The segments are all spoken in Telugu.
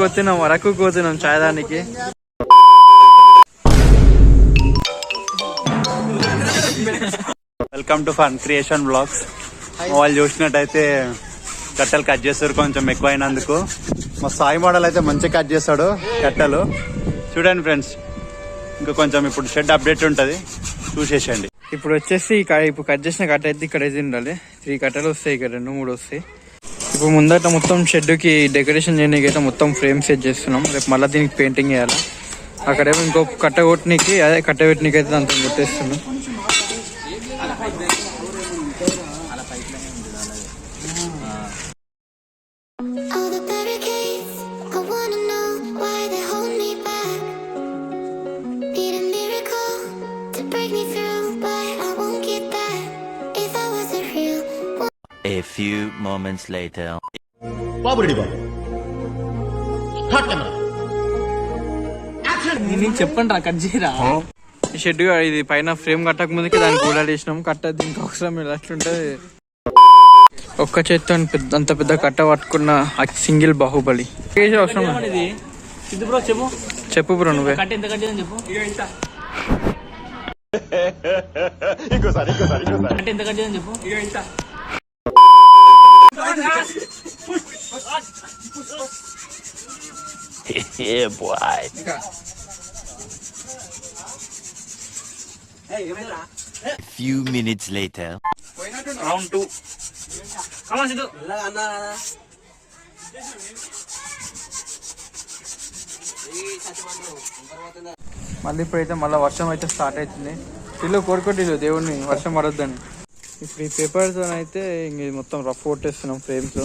పోతున్నాం, వరకు పోతున్నాం చాయ్ దానికి. Welcome to fun creation blogs. వాళ్ళు చూసినట్టయితే కట్టెలు కట్ చేస్తారు కొంచెం ఎక్కువ అయినందుకు. మా సాయి మోడల్ అయితే మంచిగా కట్ చేస్తాడు కట్టెలు. చూడండి ఫ్రెండ్స్, ఇంకా కొంచెం ఇప్పుడు షెడ్ అప్డేట్ ఉంటుంది, చూసేసండి. ఇప్పుడు వచ్చేసి ఇప్పుడు కట్ చేసిన కట్ట అయితే ఇక్కడ అయితే ఉండాలి. 3 కట్టలు వస్తాయి, ఇక్కడ 2, 3 వస్తాయి. ఇప్పుడు ముందట మొత్తం షెడ్కి డెకరేషన్ చేయడానికి అయితే మొత్తం ఫ్రేమ్ సెట్ చేస్తున్నాం. రేపు మళ్ళీ దీనికి పెయింటింగ్ వేయాలి. అక్కడేమో ఇంకో కట్ట కొట్టనికి, అదే కట్ట పెట్టనికి అయితే అంత కొట్టేస్తున్నాం. A few moments later. నేను చెప్పండి రా, కట్ చేయరా. ఈ షెడ్ ఇది పైన ఫ్రేమ్ కట్టక ముందుకి దానికి ఊడాడేసినాం. కట్ట దీనికి అవసరం అట్లుంటది. ఒక్క చేత్తో అంత పెద్ద కట్ట పట్టుకున్న సింగిల్ బాహుబలి. అవసరం చెప్పు బ్రో, నువ్వే కట్ ఎంత కట్ చేయని చెప్పు. కట్ ఎంత కట్ చేయని చెప్పు. Yeah, boy. A few minutes later. Round 2. Come on, Sidhu. మళ్ళీ ఇప్పుడైతే మళ్ళీ వర్షం అయితే స్టార్ట్ అవుతుంది. ఇల్లు కోరుకోటిల్లు దేవుడిని వర్షం పడొద్దని. ఇప్పుడు ఈ పేపర్తో అయితే ఇంక మొత్తం రఫ్ కొట్టేస్తున్నాం. ఫ్రేమ్స్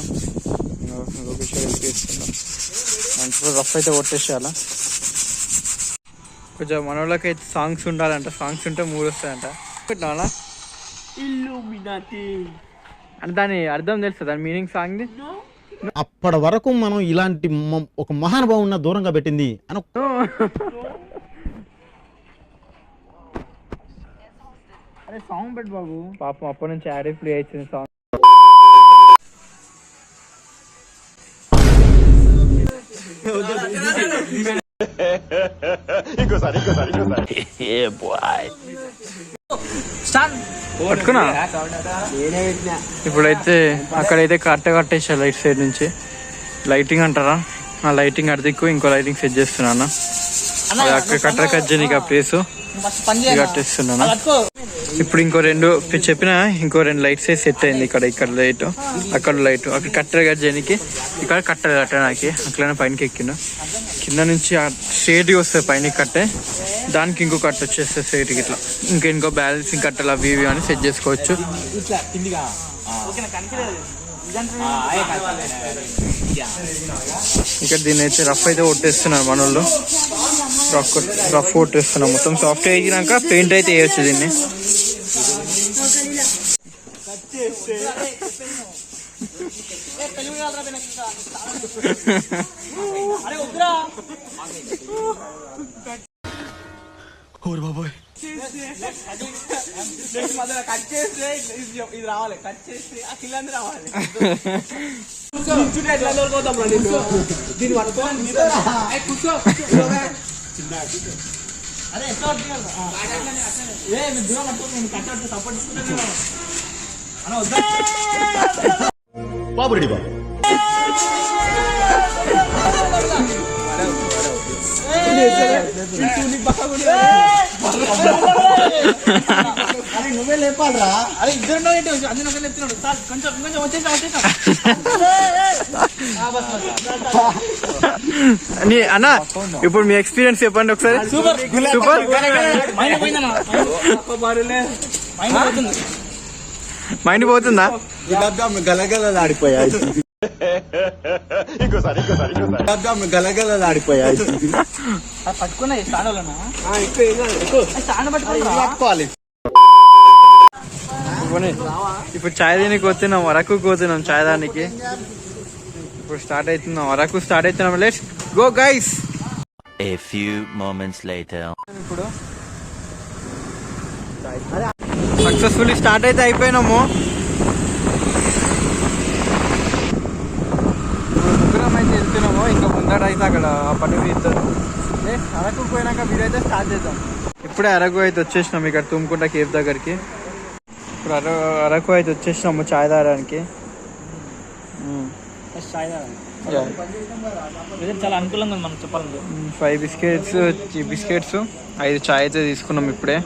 వేస్తున్నాం. మంచిగా రఫ్ అయితే కొట్టేసేయాల. కొంచెం మన వాళ్ళకి అయితే సాంగ్స్ ఉండాలంట. సాంగ్స్ ఉంటే 3 వస్తాయంట. పెట్టినా అంటే దాని అర్థం తెలుస్తుంది, దాని మీనింగ్ సాంగ్ది. అప్పటి వరకు మనం ఇలాంటి ఒక మహానుభావున్న దూరంగా పెట్టింది అని. అరే సాంగ్ పెట్టు బాబు. పాపం అప్పటి నుంచి యాడ్ ప్లే అవుతుంది సాంగ్. Yeah, boy. పట్టుకున్నా. ఇప్పుడైతే అక్కడైతే కట్ట కట్టేసా లైట్ సైడ్ నుంచి. లైటింగ్ అంటారా, ఆ లైటింగ్ అడిదిక్కు ఇంకో లైటింగ్ సెట్ చేస్తున్నా. అక్కడ కట్ట కట్ చేయడానికి ఆ ప్లేస్ కట్టేస్తున్నాను. ఇప్పుడు ఇంకో 2 చెప్పిన ఇంకో 2 లైట్స్ సెట్ అయింది. ఇక్కడ లైట్, అక్కడ లైట్. అక్కడ కట్టెలు కట్ చేయడానికి, ఇక్కడ కట్టెలు కట్టడానికి. అట్లనే పైనకి ఎక్కిన కింద నుంచి స్ట్రేట్గా వస్తుంది పైన కట్టే. దానికి ఇంకో కట్ట వచ్చేస్తుంది స్ట్రేట్కి ఇట్లా. ఇంకో బ్యాలెన్సింగ్ కట్టెలు అవి ఇవి అని సెట్ చేసుకోవచ్చు. ఇక్కడ దీన్ని అయితే రఫ్ అయితే కొట్టేస్తున్నారు మన వాళ్ళు. రఫ్ కొట్టేస్తున్నాం. మొత్తం సాఫ్ట్ అయినాక పెయింట్ అయితే వేయచ్చు దీన్ని. బాబోయ్, కట్ చేస్తే ఇది రావాలి, కట్ చేస్తే ఆ కింద రావాలి. దీన్ని పట్టుకోవాలి. అరే ఎట్లా దూరం పట్టుకోండి. కట్ట సపోర్ట్ తీసుకుంటే బాబు రెడ్డి బాబు. నువ్వే లేపాలరా. అరే ఇద్దరు అన్న, ఇప్పుడు మీ ఎక్స్పీరియన్స్ చెప్పండి ఒకసారి. సూపర్. మైండ్ పోతుందా? గలగలలాడిపోయాయి. గలగలలాడిపోయాయి. పట్టుకున్నా ఇప్పుడు చాయ్ దానికి పోతున్నాం, వరకు పోతున్నాం చాయ్ దానికి. ఇప్పుడు స్టార్ట్ అవుతున్నాం, వరకు స్టార్ట్ అవుతున్నాం. Let's go guys. A few moments later. ఇప్పుడు సక్సెస్ఫుల్లీ స్టార్ట్ అయితే అయిపోయినాము. ముగ్గురం అయితే వెళ్తున్నాము. ఇంకా ముందట అయితే అక్కడ పని తీస్తారు. అరకు పోయినాక వీడియో అయితే స్టార్ట్ చేద్దాం. ఇప్పుడే అరకు అయితే వచ్చేసినాం ఇక్కడ తుమ్ముకుంట కేఫ్ దగ్గరికి. ఇప్పుడు అరకు అయితే వచ్చేసినాము చాయ్ తాగడానికి. చాలా అనుకూలంగా మనం చెప్పాలంటే 5 బిస్కెట్స్ 5 చాయ్ అయితే తీసుకున్నాం ఇప్పుడే.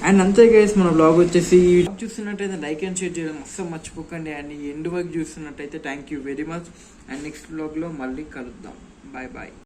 అండ్ అంతే గైస్, మన బ్లాగ్ వచ్చేసి చూస్తున్నట్టయితే లైక్ అండ్ షేర్ చేయడం అస్సలు మర్చిపోకండి. అండ్ ఎండ్ వరకు చూస్తున్నట్టయితే thank you very much. And next బ్లాగ్లో మళ్ళీ కలుద్దాం. Bye bye.